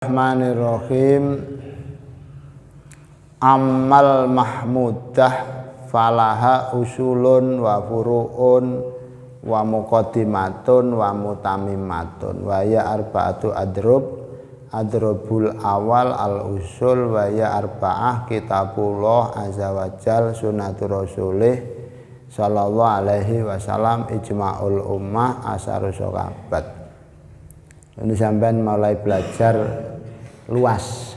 Bismillahirrahmanirrahim. Amal mahmudah falaha usulun wa furu'un wa muqaddimatun wa mutamimmatun wa ya arba'atu adrubul awal al usul wa ya arba'ah kitabullah azza wa jal sunnatur rasulih sallallahu alaihi wasallam ijma'ul ummah asarus sahabat. Ini sampean mulai belajar luas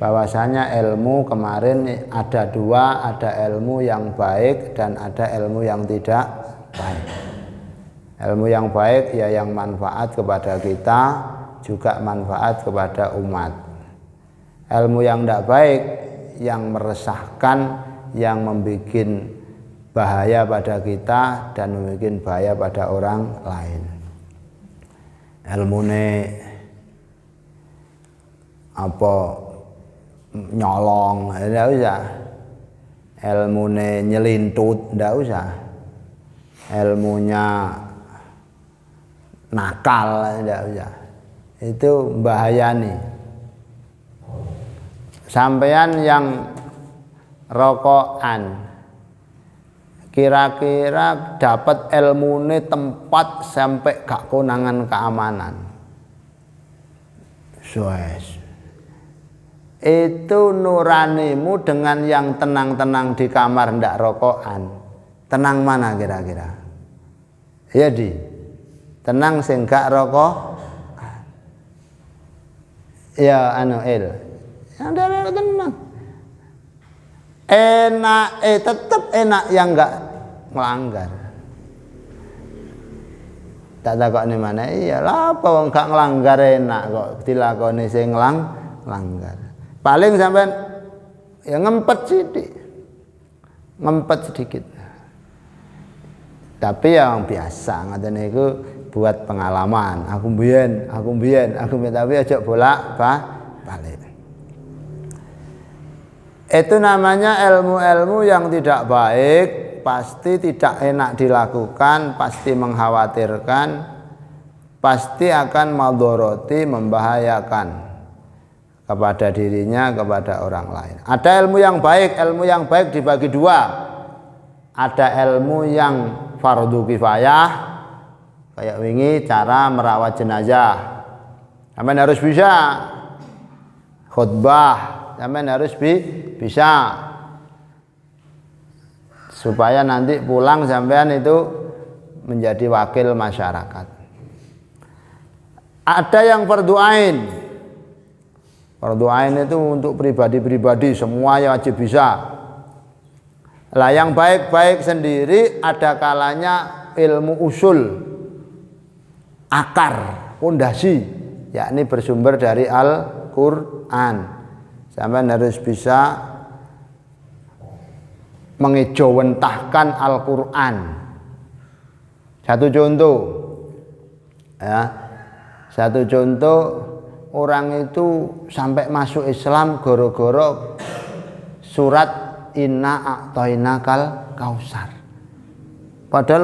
bahwasanya ilmu kemarin ada dua, ada ilmu yang baik dan ada ilmu yang tidak baik. Ilmu yang baik ya yang manfaat kepada kita, juga manfaat kepada umat. Ilmu yang tidak baik, yang meresahkan, yang membuat bahaya pada kita dan membuat bahaya pada orang lain. Ilmune apa nyolong ndak usah, ilmune nyelintut ndak usah, ilmunya nakal ndak usah, itu bahaya nih. Sampeyan yang rokokan kira-kira dapat ilmune tempat sampai gak konangan keamanan. Sues. Itu nuranimu dengan yang tenang-tenang di kamar ndak rokokan. Tenang mana kira-kira? Ya di. Tenang sing gak rokok. Ya Yang ada tenang. Enak, tetap enak yang enggak melanggar. Tak takok ni mana? Iyalah apa wong gak nglanggar enak kok dilakoni sing nglanggar. Paling sampean ya ngempet sedikit. Tapi yang biasa ngaten niku buat pengalaman. Aku mbiyen, tapi aja bolak-balik. Itu namanya ilmu-ilmu yang tidak baik, pasti tidak enak dilakukan, pasti mengkhawatirkan, pasti akan madharati, membahayakan kepada dirinya, kepada orang lain. Ada ilmu yang baik dibagi dua. Ada ilmu yang fardu kifayah, kayak wingi cara merawat jenazah. Sampeyan harus bisa khutbah. Sampeyan harus bisa supaya nanti pulang sampean itu menjadi wakil masyarakat. Ada yang fardu ain. Fardu ain itu untuk pribadi-pribadi, semua yang wajib bisa. Lah yang baik-baik sendiri ada kalanya ilmu usul, akar, pondasi, yakni bersumber dari Al-Qur'an. Sampai harus bisa mengejawantahkan Al-Quran. Satu contoh, orang itu sampai masuk Islam gara-gara surat Inna a'tainakal kausar. Padahal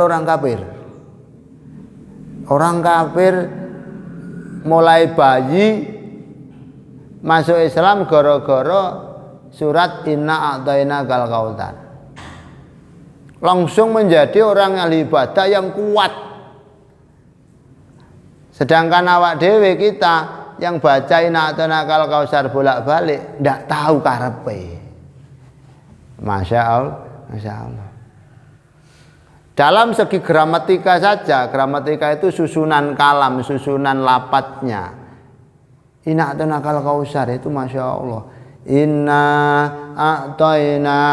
orang kafir mulai bayi masuk Islam gara-gara surat Inna a'tainakal kautsar. Langsung menjadi orang ahli ibadah yang kuat. Sedangkan awak dhewe kita yang baca Inna a'tainakal kautsar bolak-balik ndak tahu karepe. Masya Allah. Dalam segi gramatika saja, gramatika itu susunan kalam, susunan lafadznya. Inna a'tainakal kausar itu Masya Allah. Inna a'tainakal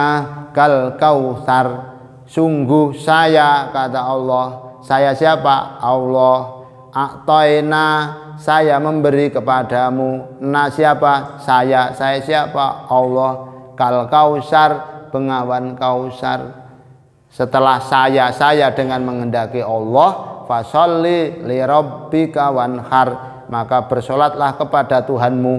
kausar. Sungguh saya, kata Allah. Saya siapa? Allah. A'taina, saya memberi kepadamu. Na siapa? Saya siapa? Allah. Kal kausar, bengawan kausar. Setelah saya dengan menghendaki Allah. Fasholli li rabbika wanhar, maka bersolatlah kepada Tuhanmu.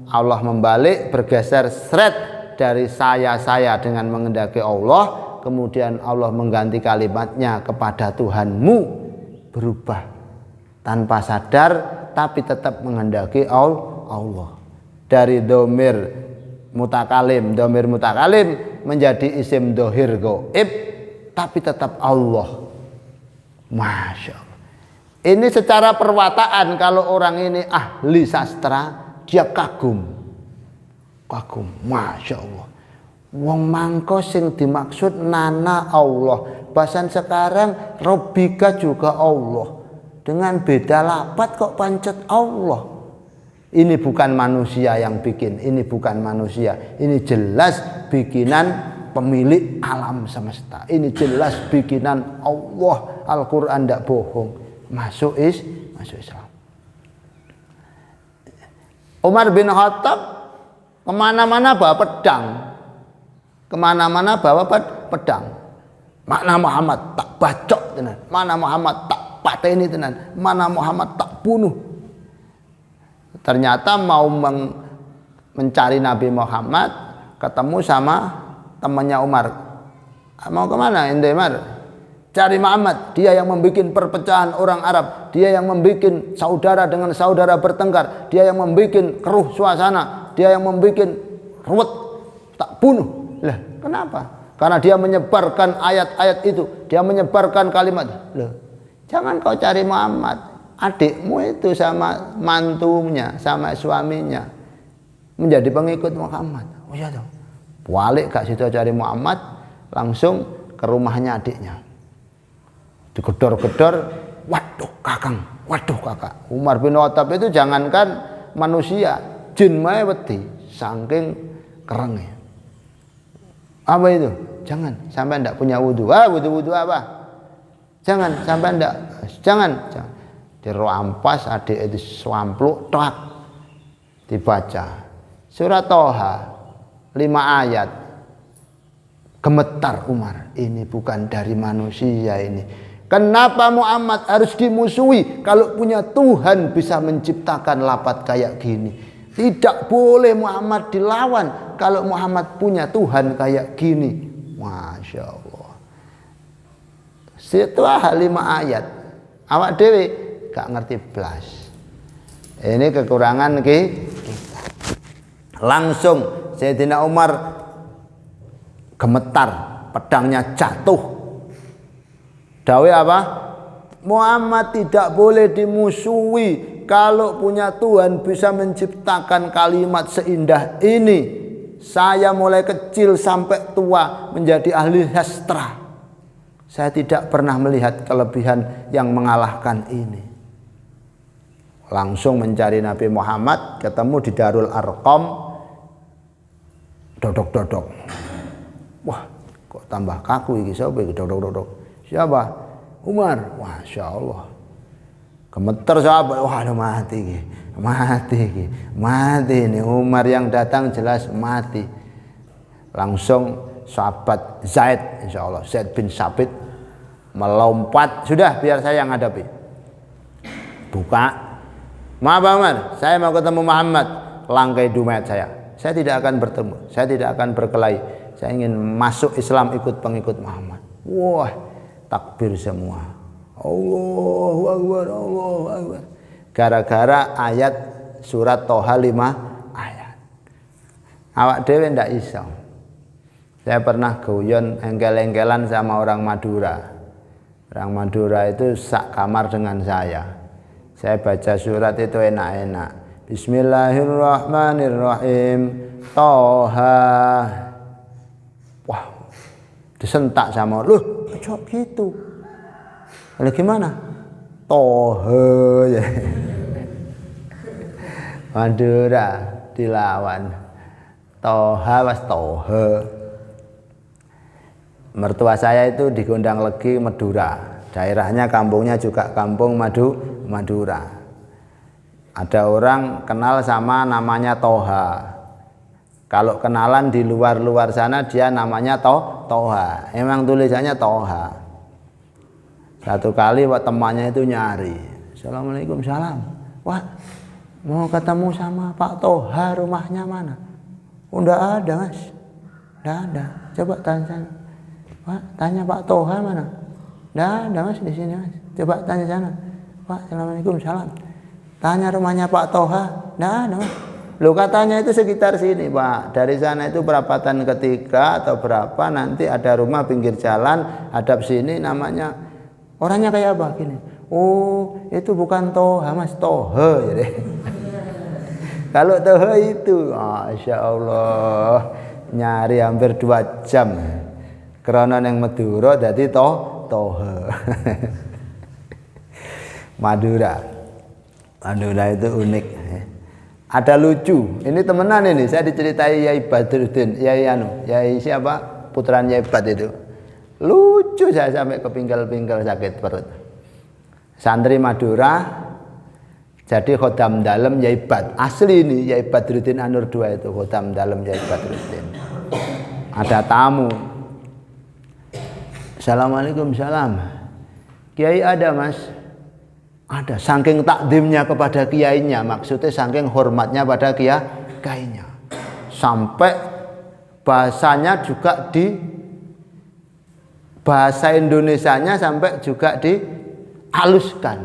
Allah membalik, bergeser seret dari saya dengan menghendaki Allah, kemudian Allah mengganti kalimatnya kepada Tuhanmu, berubah tanpa sadar tapi tetap menghendaki Allah. Allah. Dari domir mutakalim menjadi isim dohir goib, tapi tetap Allah. Masya Allah. Ini secara perwataan, kalau orang ini ahli sastra, dia kagum. Masya Allah. Wong mangko sing dimaksud nana Allah. Bahasan sekarang Robika juga Allah. Dengan beda lapat kok pancet Allah. Ini bukan manusia yang bikin, ini bukan manusia. Ini jelas bikinan pemilik alam semesta. Ini jelas bikinan Allah. Al-Quran tidak bohong. Masuk Islam. Umar bin Khattab kemana-mana bawa pedang. Mana Muhammad tak bacok tenan. Mana Muhammad tak pateni tenan. Mana Muhammad tak bunuh. Ternyata mau mencari Nabi Muhammad, ketemu sama temannya Umar. Mau kemana ente Umar? Cari Muhammad. Dia yang membuat perpecahan orang Arab. Dia yang membuat saudara dengan saudara bertengkar. Dia yang membuat keruh suasana. Dia yang membuat ruwet. Tak bunuh. Lah, kenapa? Karena dia menyebarkan ayat-ayat itu. Dia menyebarkan kalimat. Loh, jangan kau cari Muhammad. Adikmu itu sama mantunya, sama suaminya menjadi pengikut Muhammad. Oh iya dong. Balik gak situ cari Muhammad, langsung ke rumahnya adiknya. Digedor-gedor, waduh kakak. Umar bin Khattab itu jangankan manusia, jin mae wedi saking kerengnya. Apa itu? Jangan sampai ndak punya wudu. Wudu apa? Jangan sampai ndak. Jangan. Dirampas adik itu swampluk tok dibaca surat Toha 5 ayat. Gemetar Umar, ini bukan dari manusia ini. Kenapa Muhammad harus dimusuhi? Kalau punya Tuhan bisa menciptakan lapat kayak gini. Tidak boleh Muhammad dilawan kalau Muhammad punya Tuhan kayak gini. Masya Allah. Setelah 5 ayat awak dewi gak ngerti blas. Ini kekurangan kita. Langsung Sayyidina Umar gemetar, pedangnya jatuh. Dawe apa? Muhammad tidak boleh dimusuhi. Kalau punya Tuhan bisa menciptakan kalimat seindah ini. Saya mulai kecil sampai tua menjadi ahli sastra. Saya tidak pernah melihat kelebihan yang mengalahkan ini. Langsung mencari Nabi Muhammad, ketemu di Darul Arqam, dodok-dodok. Wah, kok tambah kaku iki sapa iki dodok-dodok. Siapa? Umar. Masya Allah. Gemeter sahabat, wah mati iki. Mati ini Umar yang datang jelas mati. Langsung sahabat Zaid, insya Allah Zaid bin Sabit melompat, sudah biar saya yang hadapi. Buka. Maaf Umar, saya mau ketemu Muhammad. Langkai dumet saya tidak akan bertemu, saya tidak akan berkelahi. Saya ingin masuk Islam ikut pengikut Muhammad. Wah, takbir semua. Allahu Akbar, Allahu Akbar. Gara-gara ayat surat Toha 5 ayat. Awak dewe ndak iso. Saya pernah guyon engkel-engkelan sama orang Madura. Orang Madura itu sak kamar dengan saya. Saya baca surat itu enak-enak. Bismillahirrahmanirrahim. Toha. Wah, disentak sama loh, kok gitu? Lalu gimana? Toha. Madura dilawan. Toha was toha. Mertua saya itu di Gondang Legi, Madura. Daerahnya kampungnya juga kampung Madura. Ada orang kenal sama namanya Toha. Kalau kenalan di luar sana dia namanya Toha. Emang tulisannya Toha. Satu kali temannya itu nyari. Assalamualaikum, salam. Wah, mau ketemu sama Pak Toha, rumahnya mana? Oh, enggak ada mas. Enggak ada. Coba tanya. Pak, tanya Pak Toha mana? Enggak ada mas di sini mas. Coba tanya sana. Pak, assalamualaikum, salam. Tanya rumahnya Pak Toha. Nah, no. Loh katanya itu sekitar sini Pak. Dari sana itu perapatan ketiga atau berapa, nanti ada rumah pinggir jalan, hadap sini namanya. Orangnya kayak apa gini? Oh itu bukan Toha Mas, Tohe. Jadi. Kalau Tohe itu, Masya Allah, nyari hampir 2 jam. Karena yang Madura jadi Tohe. Madura itu unik. Ada lucu, ini temenan ini, saya diceritai Yai Badruddin, Yai siapa? Putranya Yai Bad itu. Lucu, saya sampai kepinggal-pinggal sakit perut. Santri Madura, jadi khodam dalam Yai Bad. Asli ini Yai Badruddin Anur II itu khodam dalam Yai Badruddin. Ada tamu. Assalamualaikum, salam. Kiai ada Mas? Ada, saking takdimnya kepada kiainya, maksudnya saking hormatnya pada kiainya, sampai bahasanya juga di bahasa Indonesianya sampai juga dihaluskan.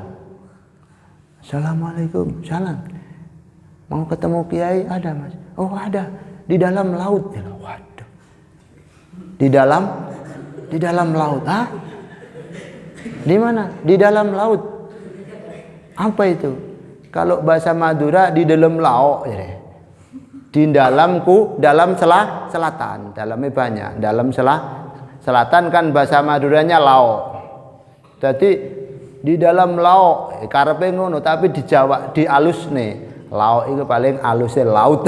Assalamualaikum, salam. Mau ketemu kiai ada Mas? Oh ada, di dalam laut. Ya, waduh. Di dalam laut, ah? Di mana? Di dalam laut. Apa itu? Kalau bahasa Madura di dalam laut, ya. Di dalam selatan, dalamnya banyak. Dalam selatan kan bahasa Maduranya laut. Jadi di dalam laut, karepe ngono, tapi di Jawa di alus nih. Laut itu paling alusnya laut.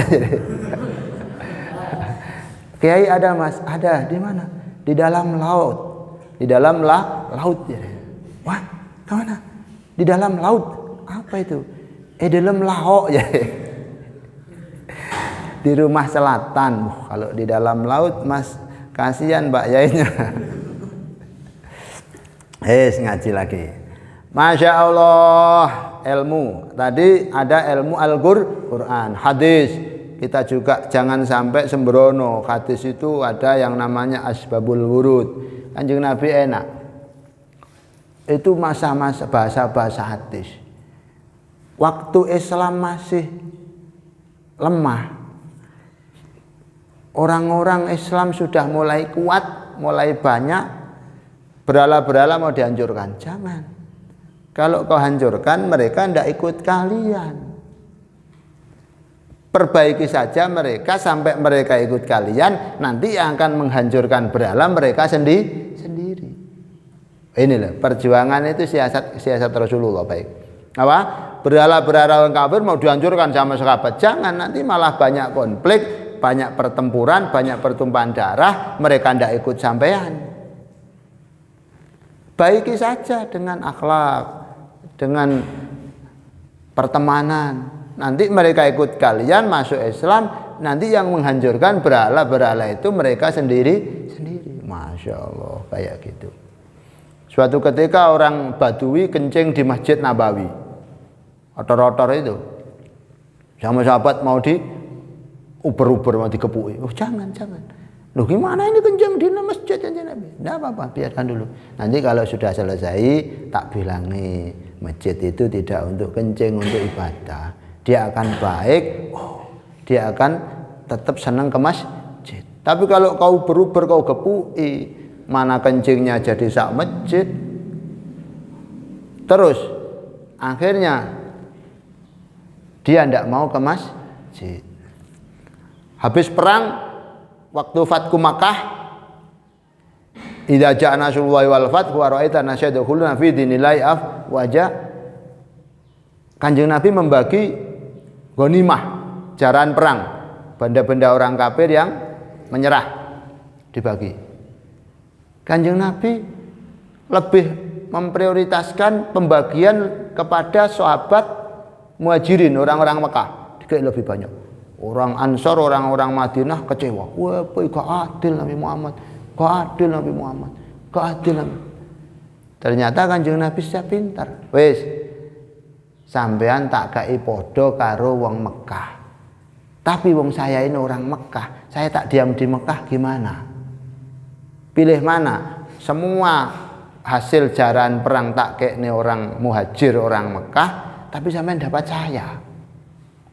Kiai ada Mas? Ada. Di mana? Di dalam laut. Di dalam laut, ya. Wah, kemana? Di dalam laut. Apa itu? Dalam laut ya. Di rumah selatan. Kalau di dalam laut Mas, kasihan Mbak Yainya. Ngaji lagi. Masya Allah, ilmu. Tadi ada ilmu Al-Quran, hadis. Kita juga jangan sampai sembrono. Hadis itu ada yang namanya asbabul wurud. Kanjeng Nabi enak. Itu masa-masa bahasa-bahasa hadis. Waktu Islam masih lemah, orang-orang Islam sudah mulai kuat, mulai banyak, berala-berala mau dihancurkan. Jangan. Kalau kau hancurkan, mereka tidak ikut kalian. Perbaiki saja mereka sampai mereka ikut kalian, nanti yang akan menghancurkan berhala mereka sendiri. Inilah perjuangan itu siasat Rasulullah baik. Apa? Berhala-berhala orang kafir mau dihancurkan sama sahabat. Jangan, nanti malah banyak konflik, banyak pertempuran, banyak pertumpahan darah, mereka tidak ikut sampean. Baiki saja dengan akhlak, dengan pertemanan. Nanti mereka ikut kalian masuk Islam, nanti yang menghancurkan berhala-berhala itu mereka sendiri. Masya Allah, kayak gitu. Suatu ketika orang Badui kencing di Masjid Nabawi. Otor-otor itu sama sahabat mau uber-uber mau dikepuki. Oh jangan. Loh gimana ini kencing di masjid Nabi? Tidak apa-apa, biarkan dulu. Nanti kalau sudah selesai tak bilangi, masjid itu tidak untuk kencing, untuk ibadah. Dia akan baik, dia akan tetap senang ke masjid. Tapi kalau kau beruber, kau kepuki, mana kencingnya jadi sak masjid. Terus akhirnya dia tidak mau ke masjid. Habis perang, waktu Fatku Makkah, idza ja'a nasrullahi wal fathu wa ra'aita an-nasa yadkhuluna fi dinillahi afwaja. Kanjeng Nabi membagi ghanimah, jaran perang, benda-benda orang kafir yang menyerah dibagi. Kanjeng Nabi lebih memprioritaskan pembagian kepada sahabat Muhajirin, orang-orang Mekah, dikit lebih banyak. Orang Ansor, orang-orang Madinah kecewa. Wah, gak adil Nabi Muhammad. Ternyata Kanjeng Nabi sudah pintar. Wis, sampean tak kai podo karo wong Mekah. Tapi wong saya ini orang Mekah. Saya tak diam di Mekah gimana? Pilih mana? Semua hasil jaran perang tak kekne orang Muhajir, orang Mekah. tapi sampean dapat saya.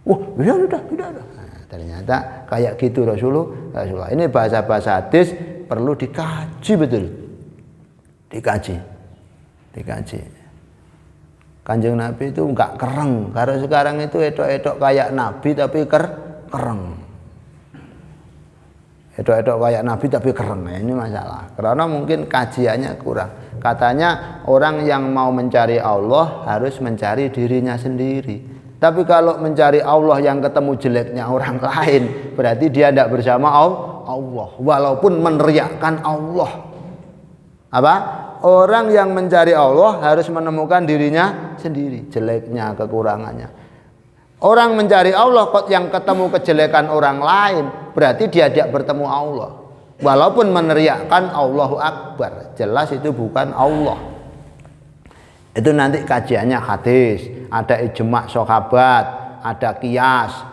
Wah, sudah. Nah, ternyata kayak gitu Rasulullah. Ini bahasa-bahasa hadis perlu dikaji betul. Dikaji. Kanjeng Nabi itu enggak kereng. Kalau sekarang itu edok-edok kayak Nabi tapi kereng. Edok-edok kayak Nabi tapi kereng. Nah, ini masalah. Karena mungkin kajiannya kurang. Katanya orang yang mau mencari Allah harus mencari dirinya sendiri. Tapi kalau mencari Allah yang ketemu jeleknya orang lain, berarti dia tidak bersama Allah. Walaupun meneriakkan Allah. Apa? Orang yang mencari Allah harus menemukan dirinya sendiri, jeleknya, kekurangannya. Orang mencari Allah yang ketemu kejelekan orang lain, berarti dia tidak bertemu Allah. Walaupun meneriakkan Allahu Akbar, jelas itu bukan Allah. Itu nanti kajiannya hadis, ada ijma' sahabat, ada qiyas.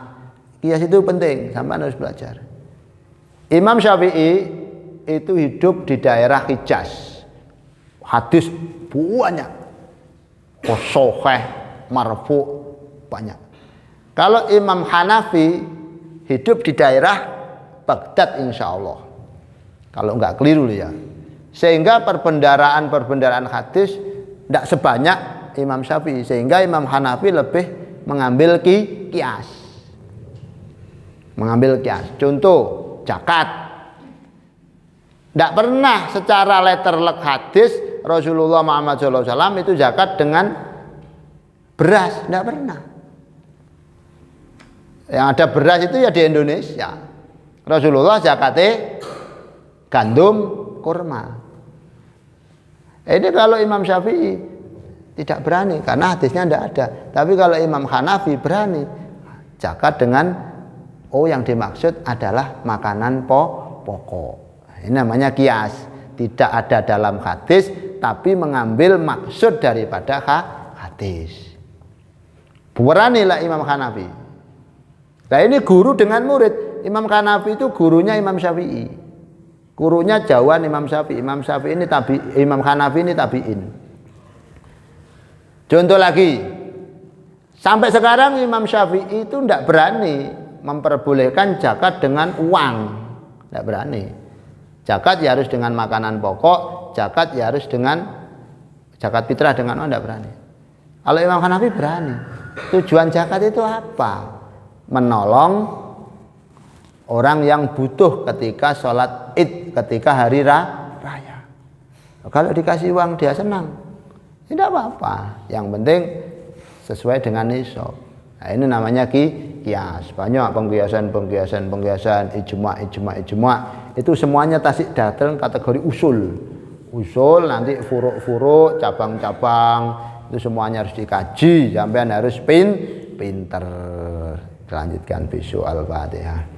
Qiyas itu penting, sampai harus belajar. Imam Syafi'i itu hidup di daerah Hijaz. Hadis banyak, sahih, marfu banyak. Kalau Imam Hanafi hidup di daerah Baghdad insya Allah. Kalau enggak keliru ya. Sehingga perbendaraan hadis tidak sebanyak Imam Syafi'i. Sehingga Imam Hanafi lebih mengambil qiyas. Contoh, zakat. Tidak pernah secara letterlek hadis Rasulullah Muhammad SAW itu zakat dengan beras. Tidak pernah. Yang ada beras itu ya di Indonesia. Rasulullah zakatnya gandum, kurma. Ini kalau Imam Syafi'i tidak berani karena hadisnya tidak ada. Tapi kalau Imam Hanafi berani zakat dengan yang dimaksud adalah makanan pokok. Ini namanya qiyas. Tidak ada dalam hadis tapi mengambil maksud daripada hadis. Beranilah Imam Hanafi. Nah ini guru dengan murid. Imam Hanafi itu gurunya Imam Syafi'i. Gurunya jauhan Imam Syafi'i. Imam Hanafi ini tabi'in. Contoh lagi. Sampai sekarang Imam Syafi'i itu tidak berani memperbolehkan zakat dengan uang. Tidak berani. Zakat ya harus dengan makanan pokok, zakat ya harus dengan zakat fitrah dengan tidak berani. Kalau Imam Hanafi berani. Tujuan zakat itu apa? Menolong orang yang butuh ketika sholat Id, ketika hari raya. Kalau dikasih uang dia senang. Tidak apa-apa. Yang penting sesuai dengan nisab. Nah, ini namanya qiyas. Banyak pengkiasan, ijma'. Itu semuanya tasik datang kategori usul. Usul nanti furu', cabang-cabang itu semuanya harus dikaji sampai harus pinter. Lanjutkan besok Al-Fatihah.